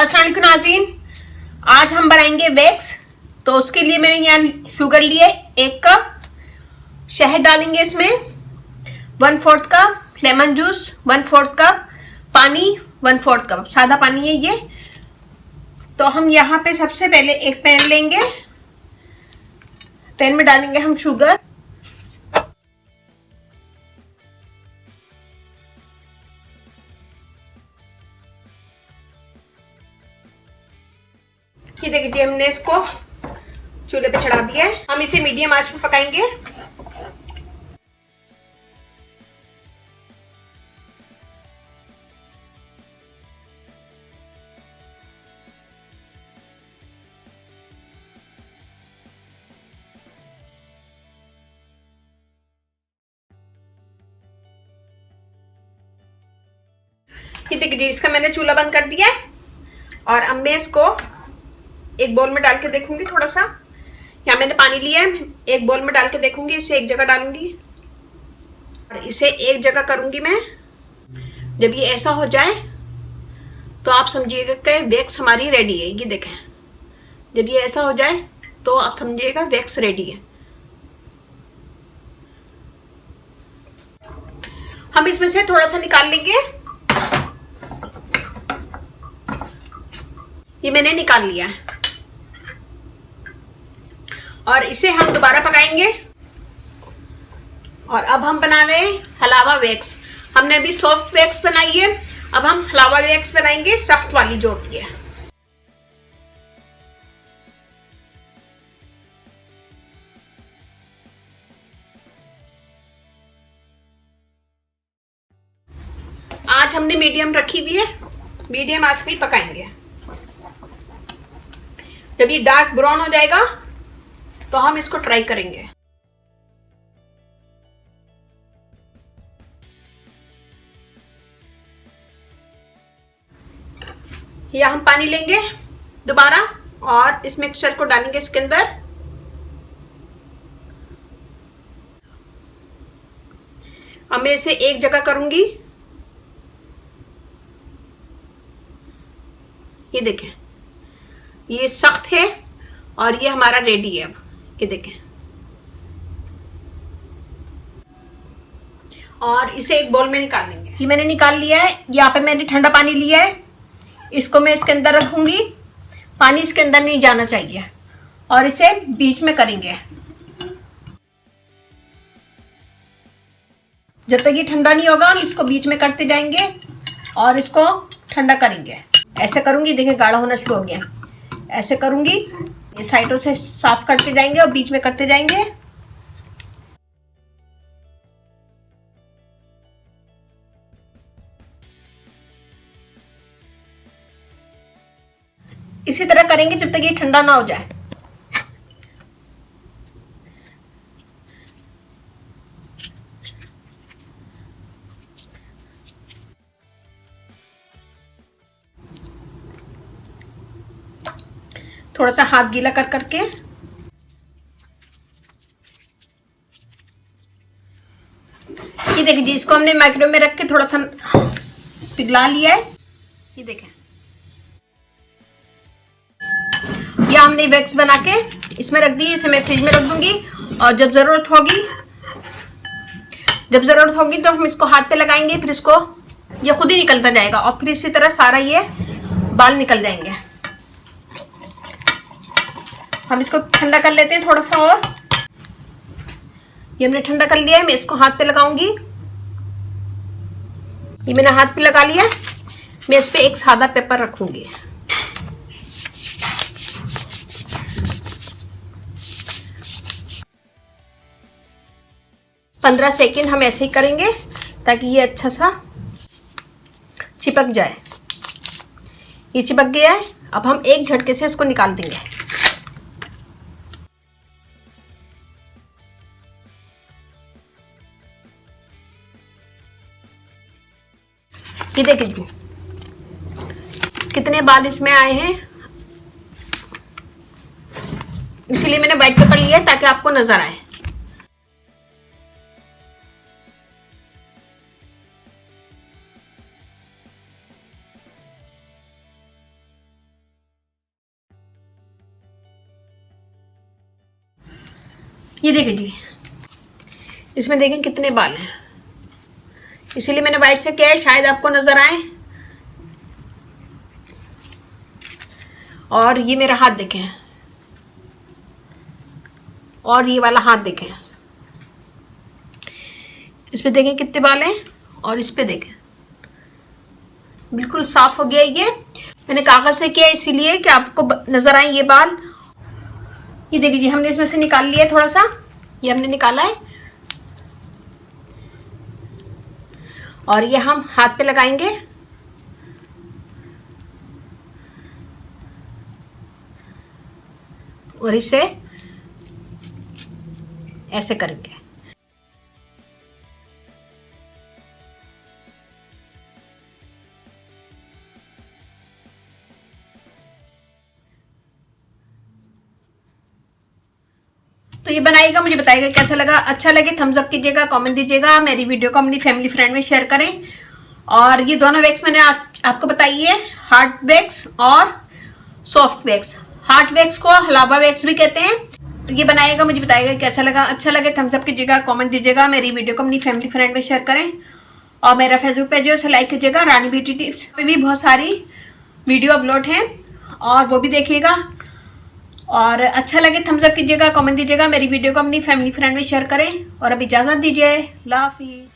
अस्सलाम वालेकुम नाज़रीन, आज हम बनाएंगे वैक्स। तो उसके लिए मैंने यहाँ शुगर लिए 1 कप, शहद डालेंगे इसमें 1/4 कप, लेमन जूस 1/4 कप, पानी 1/4 कप, सादा पानी है ये। तो हम यहाँ पे सबसे पहले एक पैन लेंगे, पैन में डालेंगे हम शुगर। ये देखिए हमने इसको चूल्हे पे चढ़ा दिया है। हम इसे मीडियम आंच पे पकाएंगे। ये देखिए इसका मैंने चूल्हा बंद कर दिया है और अब मैं इसको एक बोल में डाल के देखूंगी। थोड़ा सा यहाँ मैंने पानी लिया है, एक बोल में डाल के देखूंगी। इसे एक जगह डालूंगी और इसे एक जगह करूंगी मैं। जब ये ऐसा हो जाए तो आप समझिएगा कि वैक्स हमारी रेडी है। ये देखें, जब ये ऐसा हो जाए तो आप समझिएगा वैक्स रेडी है। हम इसमें से थोड़ा सा निकाल लेंगे। ये मैंने निकाल लिया है और इसे हम दोबारा पकाएंगे। और अब हम बना रहे हैं हलावा वैक्स। हमने अभी सॉफ्ट वैक्स बनाई है, अब हम हलावा वैक्स बनाएंगे, सख्त वाली जो होती है। आज हमने मीडियम रखी हुई है, मीडियम आंच पे पकाएंगे। जब ये डार्क ब्राउन हो जाएगा तो हम इसको ट्राई करेंगे। या हम पानी लेंगे दोबारा और इस मिक्सचर को डालेंगे इसके अंदर। अब मैं इसे एक जगह करूंगी। ये देखें, ये सख्त है और ये हमारा रेडी है। अब ये देखें, और इसे एक बाउल में निकाल लेंगे। ये मैंने निकाल लिया है। यहाँ पे मैंने ठंडा पानी लिया है, इसको मैं इसके अंदर रखूंगी। पानी इसके अंदर नहीं जाना चाहिए और इसे बीच में करेंगे। जब तक ये ठंडा नहीं होगा हम इसको बीच में करते जाएंगे और इसको ठंडा करेंगे। ऐसे करूंगी, देखिए गाढ़ा होना शुरू हो गया। ऐसे करूंगी, ये साइडों से साफ करते जाएंगे और बीच में करते जाएंगे। इसी तरह करेंगे जब तक ये ठंडा ना हो जाए। थोड़ा सा हाथ गीला कर करके ये देखिए जी, इसको हमने माइक्रोवेव में रख के थोड़ा सा पिघला लिया है। ये देखें, ये हमने वैक्स बना के इसमें रख दी। इसे मैं फ्रिज में रख दूंगी और जब जरूरत होगी तो हम इसको हाथ पे लगाएंगे। फिर इसको ये खुद ही निकलता जाएगा और फिर इसी तरह सारा ये बाल निकल जाएंगे। हम इसको ठंडा कर लेते हैं थोड़ा सा और। ये हमने ठंडा कर लिया है, मैं इसको हाथ पे लगाऊंगी। ये मैंने हाथ पे लगा लिया। मैं इस पे एक सादा पेपर रखूंगी। पंद्रह सेकेंड हम ऐसे ही करेंगे ताकि ये अच्छा सा चिपक जाए। ये चिपक गया है, अब हम एक झटके से इसको निकाल देंगे। ये देखिए कितने बाल इसमें आए हैं, इसीलिए मैंने व्हाइट पेपर लिया है ताकि आपको नजर आए। ये देखिए जी, इसमें देखें कितने बाल हैं, इसीलिए मैंने वाइट से किया है, शायद आपको नजर आए। और ये मेरा हाथ देखें, और ये वाला हाथ देखें, इस पे देखें कितने बाल हैं, और इस पे देखें बिल्कुल साफ हो गया। ये मैंने कागज से किया इसीलिए कि आपको नजर आए ये बाल। ये देखिए जी, हमने इसमें से निकाल लिया थोड़ा सा, ये हमने निकाला है, और ये हम हाथ पे लगाएंगे। और इसे ऐसे करेंगे। तो ये बनाइएगा, मुझे बताइएगा कैसा लगा। अच्छा लगे थम्स अप कीजिएगा, कमेंट दीजिएगा, मेरी वीडियो को अपनी फैमिली फ्रेंड में शेयर करें। और ये दोनों वैक्स मैंने आपको बताई है, हार्ड वैक्स और सॉफ्ट वैक्स। हार्ड वैक्स को हलावा वैक्स भी कहते हैं। तो ये बनाइएगा, मुझे बताइएगा कैसा लगा। अच्छा लगे थम्स अप कीजिएगा, कमेंट दीजिएगा, मेरी वीडियो को अपनी फैमिली फ्रेंड में शेयर करें। और मेरा फेसबुक पेज है उसे लाइक कीजिएगा, रानी ब्यूटी टिप्स में भी बहुत सारी वीडियो अपलोड हैं, और वो भी देखिएगा। और अच्छा लगे थम्स अप कीजिएगा, कमेंट दीजिएगा, मेरी वीडियो को अपनी फैमिली फ्रेंड में शेयर करें। और अब इजाज़त दीजिए, अल्लाह हाफिज़।